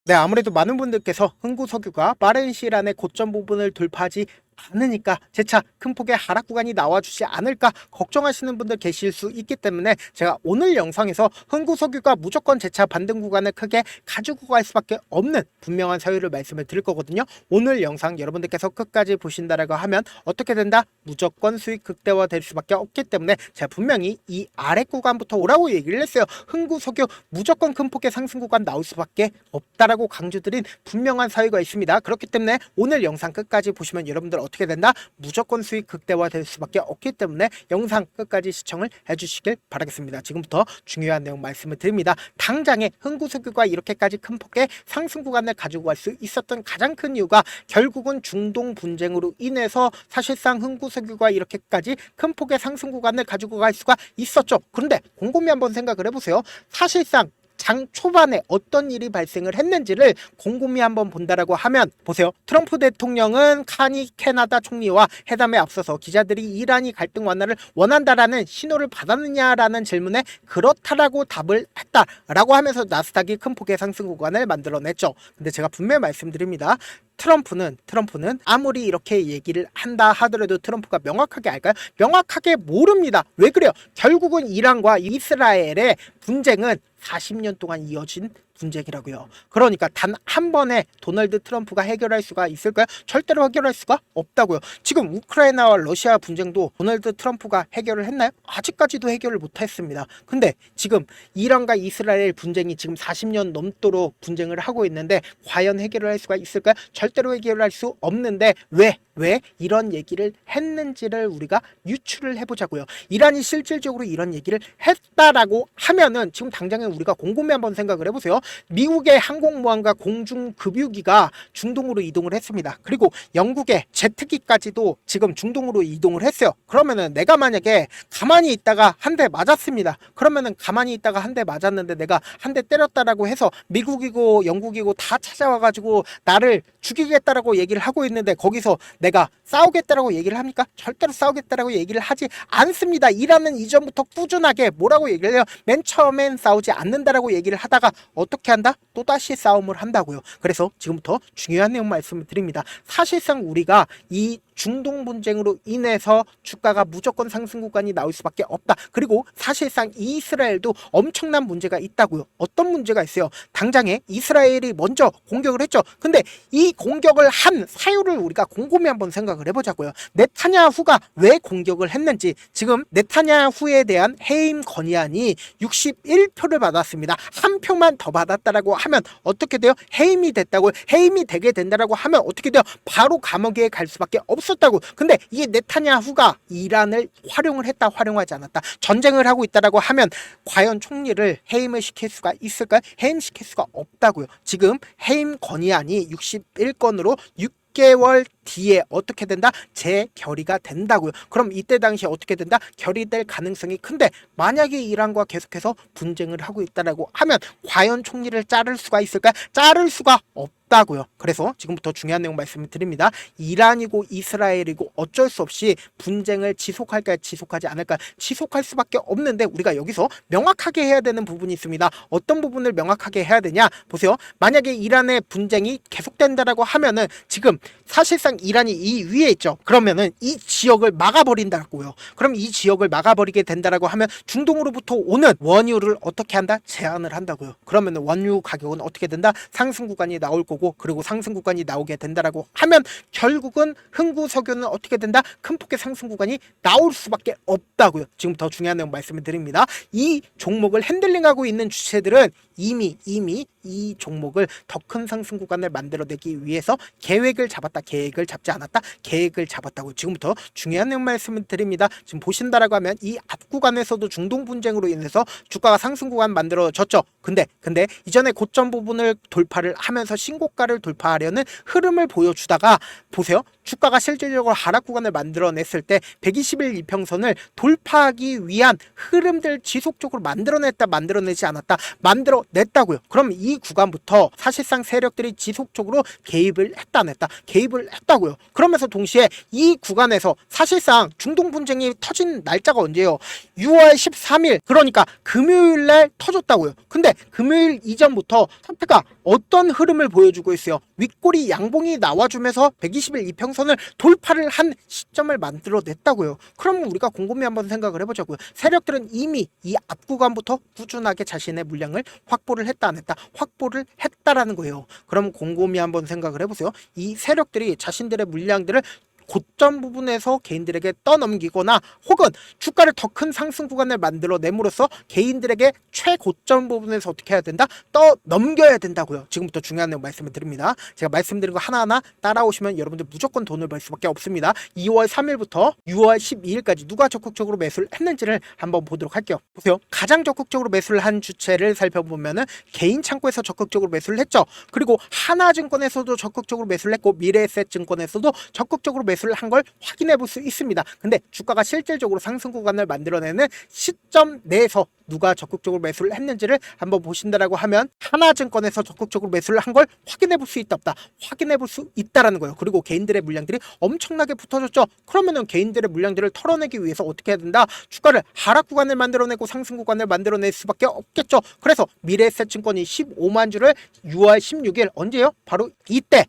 네, 아무래도 많은 분들께서 흥구석유가 빠른 시일 안에 고점 부분을 돌파하지 않으니까 재차 큰 폭의 하락 구간이 나와주지 않을까 걱정하시는 분들 계실 수 있기 때문에 제가 오늘 영상에서 흥구석유가 무조건 재차 반등 구간을 크게 가지고 갈 수밖에 없는 분명한 사유를 말씀을 드릴 거거든요. 오늘 영상 여러분들께서 끝까지 보신다라고 하면 어떻게 된다? 무조건 수익 극대화 될 수밖에 없기 때문에 제가 분명히 이 아래 구간부터 오라고 얘기를 했어요. 흥구석유 무조건 큰 폭의 상승 구간 나올 수밖에 없다라고 강조드린 분명한 사유가 있습니다. 그렇기 때문에 오늘 영상 끝까지 보시면 여러분들 어떻게 된다? 무조건 수익 극대화 될 수밖에 없기 때문에 영상 끝까지 시청을 해주시길 바라겠습니다. 지금부터 중요한 내용 말씀을 드립니다. 당장에 흥구석유가 이렇게까지 큰 폭의 상승 구간을 가지고 갈 수 있었던 가장 큰 이유가 결국은 중동 분쟁으로 인해서 사실상 흥구석유가 이렇게까지 큰 폭의 상승 구간을 가지고 갈 수가 있었죠. 그런데 곰곰이 한번 생각을 해보세요. 사실상 장 초반에 어떤 일이 발생을 했는지를 곰곰이 한번 본다라고 하면 보세요. 트럼프 대통령은 카니 캐나다 총리와 회담에 앞서서 기자들이 이란이 갈등 완화를 원한다라는 신호를 받았느냐라는 질문에 그렇다라고 답을 했다라고 하면서 나스닥이 큰 폭의 상승 구간을 만들어냈죠. 근데 제가 분명히 말씀드립니다. 트럼프는 아무리 이렇게 얘기를 한다 하더라도 트럼프가 명확하게 알까요? 명확하게 모릅니다. 왜 그래요? 결국은 이란과 이스라엘의 분쟁은 40년 동안 이어진 분쟁이라고요. 그러니까 단 한 번에 도널드 트럼프가 해결할 수가 있을까요? 절대로 해결할 수가 없다고요. 지금 우크라이나와 러시아 분쟁도 도널드 트럼프가 해결을 했나요? 아직까지도 해결을 못했습니다. 근데 지금 이란과 이스라엘 분쟁이 지금 40년 넘도록 분쟁을 하고 있는데 과연 해결을 할 수가 있을까요? 절대로 해결할 수 없는데 왜 이런 얘기를 했는지를 우리가 유추를 해보자고요. 이란이 실질적으로 이런 얘기를 했다라고 하면은 지금 당장에 우리가 곰곰이 한번 생각을 해보세요. 미국의 항공모함과 공중급유기가 중동으로 이동을 했습니다. 그리고 영국의 제트기까지도 지금 중동으로 이동을 했어요. 그러면은 내가 만약에 가만히 있다가 한 대 맞았습니다. 그러면은 가만히 있다가 한 대 맞았는데 내가 한 대 때렸다라고 해서 미국이고 영국이고 다 찾아와가지고 나를 죽이겠다라고 얘기를 하고 있는데 거기서 내가 싸우겠다라고 얘기를 합니까? 절대로 싸우겠다라고 얘기를 하지 않습니다. 이란은 이전부터 꾸준하게 뭐라고 얘기를 해요? 맨 처음엔 싸우지 않는다라고 얘기를 하다가 어떻게 한다? 또다시 싸움을 한다고요. 그래서 지금부터 중요한 내용 말씀을 드립니다. 사실상 우리가 이 중동 분쟁으로 인해서 주가가 무조건 상승 구간이 나올 수밖에 없다. 그리고 사실상 이스라엘도 엄청난 문제가 있다고요. 어떤 문제가 있어요? 당장에 이스라엘이 먼저 공격을 했죠. 근데 이 공격을 한 사유를 우리가 곰곰이 한번 생각을 해보자고요. 네타냐후가 왜 공격을 했는지. 지금 네타냐후에 대한 해임 건의안이 61표를 받았습니다. 한 표만 더 받았다라고 하면 어떻게 돼요? 해임이 됐다고요. 해임이 되게 된다라고 하면 어떻게 돼요? 바로 감옥에 갈 수밖에 없었다고. 근데 이게 네타냐후가 이란을 활용을 했다, 활용하지 않았다, 전쟁을 하고 있다라고 하면 과연 총리를 해임을 시킬 수가 있을까요? 해임시킬 수가 없다고요. 지금 해임 건의안이 61건으로 6개월 뒤에 어떻게 된다? 재결의가 된다고요. 그럼 이때 당시에 어떻게 된다? 결의될 가능성이 큰데 만약에 이란과 계속해서 분쟁을 하고 있다라고 하면 과연 총리를 자를 수가 있을까요? 자를 수가 없다고요. 그래서 지금부터 중요한 내용 말씀을 드립니다. 이란이고 이스라엘이고 어쩔 수 없이 분쟁을 지속할까요? 지속하지 않을까요? 지속할 수밖에 없는데 우리가 여기서 명확하게 해야 되는 부분이 있습니다. 어떤 부분을 명확하게 해야 되냐? 보세요. 만약에 이란의 분쟁이 계속된다라고 하면은 지금 사실상 이란이 이 위에 있죠. 그러면은 이 지역을 막아버린다고요. 그럼 이 지역을 막아버리게 된다라고 하면 중동으로부터 오는 원유를 어떻게 한다? 제한을 한다고요. 그러면은 원유 가격은 어떻게 된다? 상승 구간이 나올 거고, 그리고 상승 구간이 나오게 된다라고 하면 결국은 흥구석유는 어떻게 된다? 큰 폭의 상승 구간이 나올 수밖에 없다고요. 지금 더 중요한 내용 말씀을 드립니다. 이 종목을 핸들링하고 있는 주체들은 이미 이 종목을 더 큰 상승 구간을 만들어내기 위해서 계획을 잡았다, 계획을 잡지 않았다, 계획을 잡았다고. 지금부터 중요한 내용 말씀을 드립니다. 지금 보신다라고 하면 이 앞 구간에서도 중동 분쟁으로 인해서 주가가 상승 구간 만들어졌죠. 근데 이전에 고점 부분을 돌파를 하면서 신고가를 돌파하려는 흐름을 보여주다가 보세요. 주가가 실질적으로 하락 구간을 만들어냈을 때 120일 이평선을 돌파하기 위한 흐름들 지속적으로 만들어냈다, 만들어내지 않았다, 만들어냈다고요. 그럼 이 이 구간부터 사실상 세력들이 지속적으로 개입을 했다 안 했다? 개입을 했다고요. 그러면서 동시에 이 구간에서 사실상 중동 분쟁이 터진 날짜가 언제예요? 6월 13일, 그러니까 금요일날 터졌다고요. 근데 금요일 이전부터 상태가 어떤 흐름을 보여주고 있어요? 윗꼬리 양봉이 나와주면서 120일 이평선을 돌파를 한 시점을 만들어냈다고요. 그럼 우리가 곰곰이 한번 생각을 해보자고요. 세력들은 이미 이 앞구간부터 꾸준하게 자신의 물량을 확보를 했다 안 했다? 확보를 했다라는 거예요. 그럼 곰곰이 한번 생각을 해보세요. 이 세력들이 자신들의 물량들을 고점 부분에서 개인들에게 떠넘기거나 혹은 주가를 더 큰 상승 구간을 만들어냄으로써 개인들에게 최고점 부분에서 어떻게 해야 된다? 떠넘겨야 된다고요. 지금부터 중요한 내용 말씀을 드립니다. 제가 말씀드린 거 하나하나 따라오시면 여러분들 무조건 돈을 벌 수밖에 없습니다. 2월 3일부터 6월 12일까지 누가 적극적으로 매수를 했는지를 한번 보도록 할게요. 보세요. 가장 적극적으로 매수를 한 주체를 살펴보면은 개인 창구에서 적극적으로 매수를 했죠. 그리고 하나증권에서도 적극적으로 매수를 했고 미래에셋증권에서도 적극적으로 매수를 한 걸 확인해 볼 수 있습니다. 근데 주가가 실질적으로 상승 구간을 만들어내는 시점 내에서 누가 적극적으로 매수를 했는지를 한번 보신다라고 하면 하나증권에서 적극적으로 매수를 한 걸 확인해 볼 수 있다 없다? 확인해 볼 수 있다라는 거예요. 그리고 개인들의 물량들이 엄청나게 붙어졌죠. 그러면은 개인들의 물량들을 털어내기 위해서 어떻게 해야 된다? 주가를 하락 구간을 만들어내고 상승 구간을 만들어낼 수밖에 없겠죠. 그래서 미래에셋증권이 15만 주를 6월 16일 언제요? 바로 이때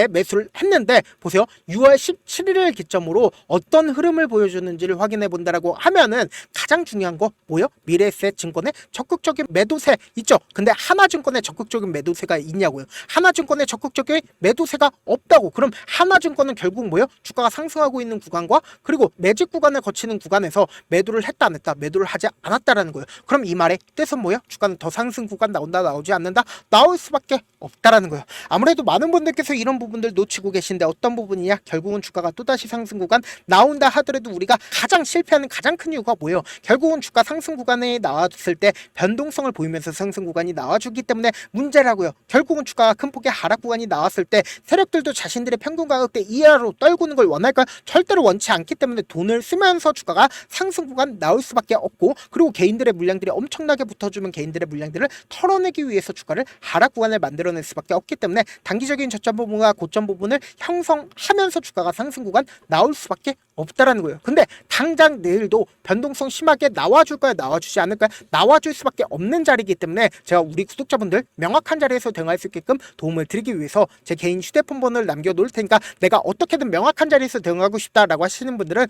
매수를 했는데 보세요. 6월 17일을 기점으로 어떤 흐름을 보여주는지를 확인해 본다라고 하면은 가장 중요한 거 뭐요? 미래에셋증권의 적극적인 매도세 있죠. 근데 하나증권의 적극적인 매도세가 있냐고요. 하나증권의 적극적인 매도세가 없다고. 그럼 하나증권은 결국 뭐예요? 주가가 상승하고 있는 구간과 그리고 매직 구간을 거치는 구간에서 매도를 했다 안 했다? 매도를 하지 않았다라는 거예요. 그럼 이 말의 뜻은 뭐예요? 주가는 더 상승 구간 나온다 나오지 않는다? 나올 수밖에 없다라는 거예요. 아무래도 많은 분들께서 이런 부분들 놓치고 계신데 어떤 부분이냐? 결국은 주가가 또다시 상승 구간 나온다 하더라도 우리가 가장 실패하는 가장 큰 이유가 뭐예요? 결국은 주가 상승 구간에 나왔을 때 변동성을 보이면서 상승 구간이 나와주기 때문에 문제라고요. 결국은 주가가 큰 폭의 하락 구간이 나왔을 때 세력들도 자신들의 평균 가격대 이하로 떨구는 걸 원할까요? 절대로 원치 않기 때문에 돈을 쓰면서 주가가 상승 구간 나올 수밖에 없고 그리고 개인들의 물량들이 엄청나게 붙어주면 개인들의 물량들을 털어내기 위해서 주가를 하락 구간을 만들어낼 수밖에 없기 때문에 단기적인 저점 부분과 고점 부분을 형성하면서 주가가 상승 구간 나올 수밖에 없다라는 거예요. 근데 당장 내일도 변동성 심하게 나와줄까요? 나와주지 않을까요? 나와줄 수밖에 없는 자리이기 때문에 제가 우리 구독자분들 명확한 자리에서 대응할 수 있게끔 도움을 드리기 위해서 제 개인 휴대폰 번호를 남겨놓을 테니까 내가 어떻게든 명확한 자리에서 대응하고 싶다라고 하시는 분들은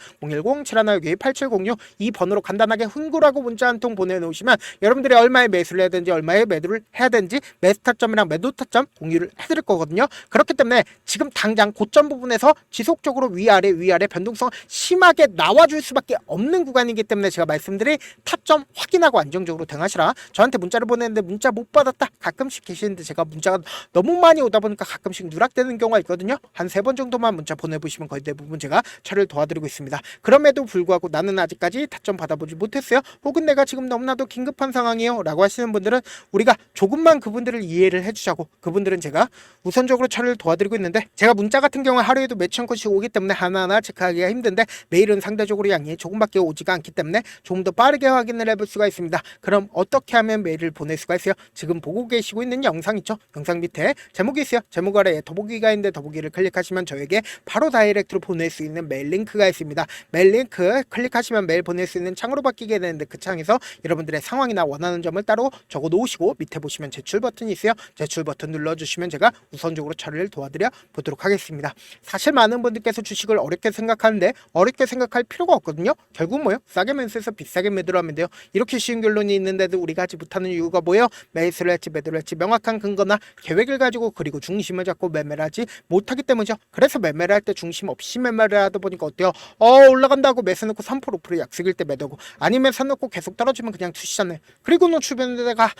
010-716-8706 이 번호로 간단하게 흥구라고 문자 한 통 보내놓으시면 여러분들이 얼마에 매수를 해야 되는지 얼마에 매도를 해야 되는지 매수 타점이랑 매도 타점 공유를 해드릴 거거든요. 그렇기 때문에 지금 당장 고점 부분에서 지속적으로 위아래 변동성 심하게 나와줄 수밖에 없는 구간이기 때문에 제가 말씀드린 타점 확인하고 안정적으로 대응하시라. 저한테 문자를 보냈는데 문자 못 받았다 가끔씩 계시는데 제가 문자가 너무 많이 오다 보니까 가끔씩 누락되는 경우가 있거든요. 한 3번 정도만 문자 보내보시면 거의 대부분 제가 처리를 도와드리고 있습니다. 그럼에도 불구하고 나는 아직까지 타점 받아보지 못했어요. 혹은 내가 지금 너무나도 긴급한 상황이에요 라고 하시는 분들은 우리가 조금만 그분들을 이해를 해주자고 그분들은 제가 우선적으로 처리를 도와드리고 있는데 제가 문자 같은 경우에 하루에도 몇천 건씩 오기 때문에 하나하나 체크하기가 힘든데 메일은 상대적으로 양이 조금밖에 오지가 않기 때문에 조금 더 빠르게 확인을 해볼 수가 있습니다. 그럼 어떻게 하면 메일을 보낼 수가 있어요? 지금 보고 계시고 있는 영상 있죠? 영상 밑에 제목이 있어요. 제목 아래에 더보기가 있는데 더보기를 클릭하시면 저에게 바로 다이렉트로 보낼 수 있는 메일 링크가 있습니다. 메일 링크 클릭하시면 메일 보낼 수 있는 창으로 바뀌게 되는데 그 창에서 여러분들의 상황이나 원하는 점을 따로 적어 놓으시고 밑에 보시면 제출 버튼이 있어요. 제출 버튼 눌러주시면 제가 우선적으로 처리를 도와드려 보도록 하겠습니다. 사실 많은 분들께서 주식을 어렵게 생각하는데 어렵게 생각할 필요가 없거든요. 결국 뭐예요? 싸게 매수해서 비싸게 매도를 하면 돼요. 이렇게 쉬운 결론이 있는데도 우리가 하지 못하는 이유가 뭐예요? 매수를 할지 매도를 할지 명확한 근거나 계획을 가지고 그리고 중심을 잡고 매매를 하지 못하기 때문이죠. 그래서 매매를 할 때 중심 없이 매매를 하다 보니까 어때요? 올라간다고 매수 넣고 3% 5% 약속일 때 매도고 아니면 사놓고 계속 떨어지면 그냥 투시잖아요. 그리고는 주변에다가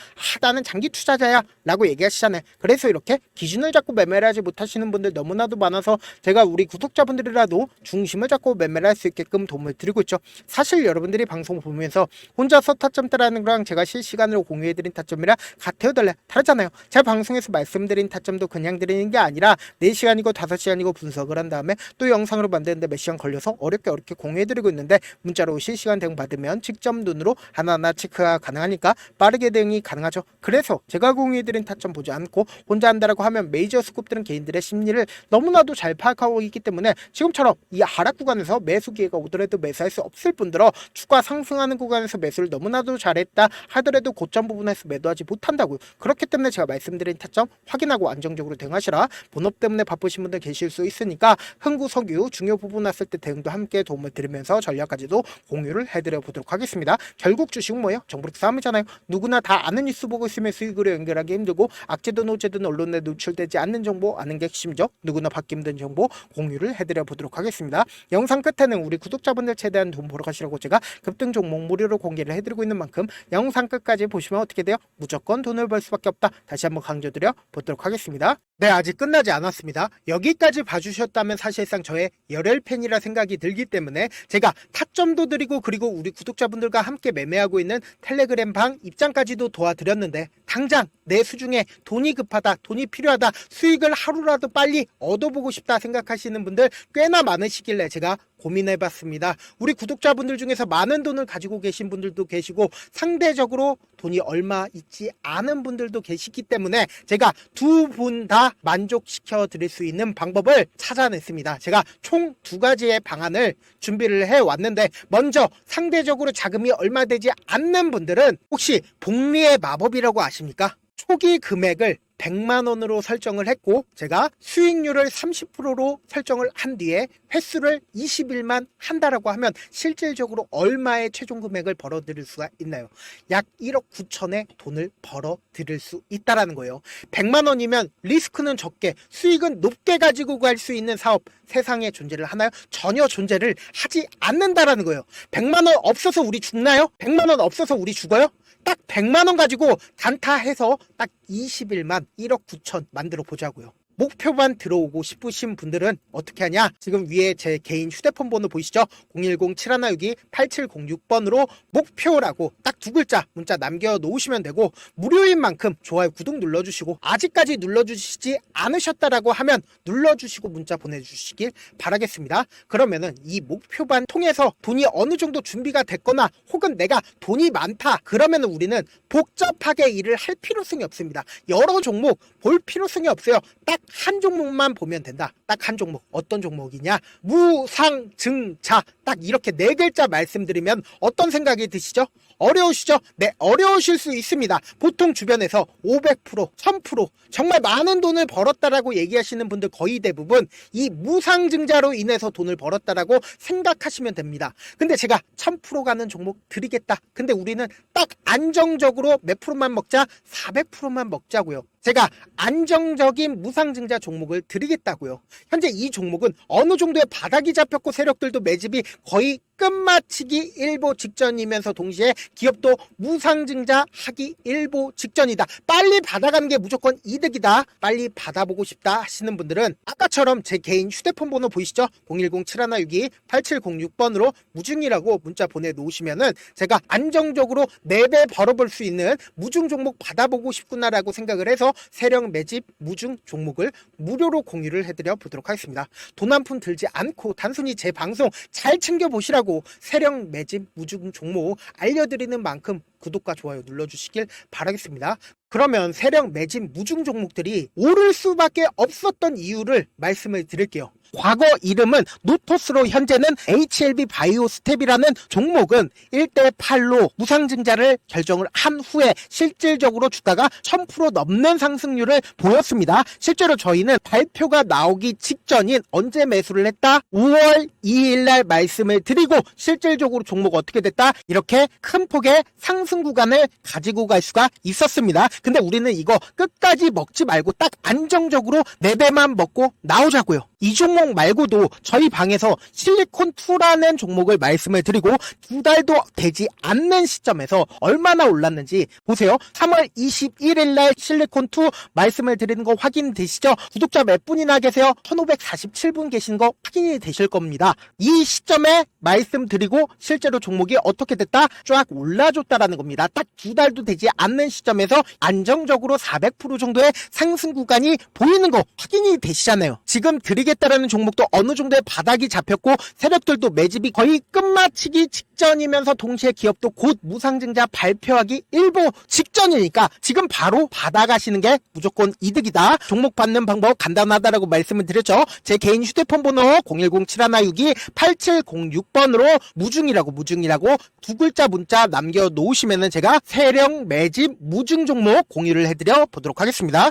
나는 장기 투자자야 라고 얘기하시잖아요. 그래서 이렇게 기준을 잡고 매매를 하지 못하시는 분들 너무나도 많아서 제가 우리 구독자 구독자분들이라도 중심을 잡고 매매를 할 수 있게끔 도움을 드리고 있죠. 사실 여러분들이 방송 보면서 혼자서 타점 따라하는 거랑 제가 실시간으로 공유해드린 타점이랑 같아요 달라요? 다르잖아요. 제가 방송에서 말씀드린 타점도 그냥 드리는 게 아니라 4시간이고 5시간이고 분석을 한 다음에 또 영상으로 만드는데 몇 시간 걸려서 어렵게 공유해드리고 있는데, 문자로 실시간 대응 받으면 직접 눈으로 하나하나 체크가 가능하니까 빠르게 대응이 가능하죠. 그래서 제가 공유해드린 타점 보지 않고 혼자 한다라고 하면 메이저 스쿱들은 개인들의 심리를 너무나도 잘 파악하고 있기 때문에 지금처럼 이 하락 구간에서 매수 기회가 오더라도 매수할 수 없을 뿐더러 주가 상승하는 구간에서 매수를 너무나도 잘했다 하더라도 고점 부분에서 매도하지 못한다고요. 그렇기 때문에 제가 말씀드린 타점 확인하고 안정적으로 대응하시라. 본업 때문에 바쁘신 분들 계실 수 있으니까 흥구 석유 중요 부분 왔을 때 대응도 함께 도움을 드리면서 전략까지도 공유를 해드려 보도록 하겠습니다. 결국 주식은 뭐예요? 정보력 싸움이잖아요. 누구나 다 아는 뉴스 보고 있으면 수익으로 연결하기 힘들고 악재든 호재든 언론에 노출되지 않는 정보 아는 게 핵심이죠. 누구나 받기 힘든 정보 공유를 해드려 보도록 하겠습니다. 영상 끝에는 우리 구독자분들 최대한 돈 벌어 가시라고 제가 급등 종목 무료로 공개를 해드리고 있는 만큼 영상 끝까지 보시면 어떻게 돼요? 무조건 돈을 벌 수밖에 없다. 다시 한번 강조드려 보도록 하겠습니다. 네, 아직 끝나지 않았습니다. 여기까지 봐주셨다면 사실상 저의 열혈 팬이라 생각이 들기 때문에 제가 타점도 드리고 그리고 우리 구독자분들과 함께 매매하고 있는 텔레그램 방 입장까지도 도와드렸는데, 당장 내 수중에 돈이 급하다, 돈이 필요하다, 수익을 하루라도 빨리 얻어보고 싶다 생각하시는 분들 꽤나 많으시길래 제가 고민해봤습니다. 우리 구독자분들 중에서 많은 돈을 가지고 계신 분들도 계시고 상대적으로 돈이 얼마 있지 않은 분들도 계시기 때문에 제가 두 분 다 만족시켜 드릴 수 있는 방법을 찾아냈습니다. 제가 총 2가지의 방안을 준비를 해왔는데, 먼저 상대적으로 자금이 얼마 되지 않는 분들은 혹시 복리의 마법이라고 아십니까? 초기 금액을 100만원으로 설정을 했고 제가 수익률을 30%로 설정을 한 뒤에 횟수를 20일만 한다라고 하면 실질적으로 얼마의 최종 금액을 벌어 드릴 수가 있나요? 약 1억 9천의 돈을 벌어 드릴 수 있다라는 거예요. 100만원이면 리스크는 적게 수익은 높게 가지고 갈 수 있는 사업 세상에 존재를 하나요? 전혀 존재를 하지 않는다라는 거예요. 100만원 없어서 우리 죽나요? 100만원 없어서 우리 죽어요? 딱 100만원 가지고 단타해서 딱 20일만 1억 9천 만들어 보자고요. 목표만 들어오고 싶으신 분들은 어떻게 하냐? 지금 위에 제 개인 휴대폰 번호 보이시죠? 010-7162-8706번으로 목표라고 딱 2글자 문자 남겨놓으시면 되고, 무료인 만큼 좋아요 구독 눌러주시고 아직까지 눌러주시지 않으셨다라고 하면 눌러주시고 문자 보내주시길 바라겠습니다. 그러면은 이 목표반 통해서 돈이 어느 정도 준비가 됐거나 혹은 내가 돈이 많다 그러면 우리는 복잡하게 일을 할 필요성이 없습니다. 여러 종목 볼 필요성이 없어요. 딱 한 종목만 보면 된다. 딱 한 종목. 어떤 종목이냐? 무상증자. 딱 이렇게 4글자 말씀드리면 어떤 생각이 드시죠? 어려우시죠? 네, 어려우실 수 있습니다. 보통 주변에서 500%, 1000% 정말 많은 돈을 벌었다라고 얘기하시는 분들 거의 대부분 이 무상증자로 인해서 돈을 벌었다라고 생각하시면 됩니다. 근데 제가 1000% 가는 종목 드리겠다. 근데 우리는 딱 안정적으로 몇 프로만 먹자? 400%만 먹자고요. 제가 안정적인 무상증자 종목을 드리겠다고요. 현재 이 종목은 어느 정도의 바닥이 잡혔고 세력들도 매집이 거의 끝마치기 일보 직전이면서 동시에 기업도 무상증자 하기 일보 직전이다. 빨리 받아가는 게 무조건 이득이다. 빨리 받아보고 싶다 하시는 분들은 아까처럼 제 개인 휴대폰 번호 보이시죠? 010-7162-8706번으로 무중이라고 문자 보내놓으시면은 제가 안정적으로 4배 벌어볼 수 있는 무중 종목 받아보고 싶구나라고 생각을 해서 세력 매집 무중 종목을 무료로 공유를 해드려 보도록 하겠습니다. 돈 한 푼 들지 않고 단순히 제 방송 잘 챙겨보시라고 세력 매집 무중 종목 알려드리는 만큼 구독과 좋아요 눌러주시길 바라겠습니다. 그러면 세력 매집 무중 종목들이 오를 수밖에 없었던 이유를 말씀을 드릴게요. 과거 이름은 노토스로 현재는 HLB 바이오스텝이라는 종목은 1대8로 무상증자를 결정을 한 후에 실질적으로 주가가 1000% 넘는 상승률을 보였습니다. 실제로 저희는 발표가 나오기 직전인 언제 매수를 했다? 5월 2일날 말씀을 드리고 실질적으로 종목 어떻게 됐다? 이렇게 큰 폭의 상승 구간을 가지고 갈 수가 있었습니다. 근데 우리는 이거 끝까지 먹지 말고 딱 안정적으로 4배만 먹고 나오자고요. 이 종목 종목 말고도 저희 방에서 실리콘2라는 종목을 말씀을 드리고 2달도 되지 않는 시점에서 얼마나 올랐는지 보세요. 3월 21일 날 실리콘2 말씀을 드리는 거 확인되시죠? 구독자 몇 분이나 계세요? 1547분 계신 거 확인이 되실 겁니다. 이 시점에 말씀드리고 실제로 종목이 어떻게 됐다? 쫙 올라줬다라는 겁니다. 딱 2달도 되지 않는 시점에서 안정적으로 400% 정도의 상승 구간이 보이는 거 확인이 되시잖아요. 지금 드리겠다라는 종목도 어느 정도의 바닥이 잡혔고 세력들도 매집이 거의 끝마치기 직전이면서 동시에 기업도 곧 무상증자 발표하기 일보 직전이니까 지금 바로 받아가시는 게 무조건 이득이다. 종목 받는 방법 간단하다라고 말씀을 드렸죠. 제 개인 휴대폰 번호 010-7162-8706번으로 무중이라고 두 글자 문자 남겨놓으시면은 제가 세력 매집 무중 종목 공유를 해드려 보도록 하겠습니다.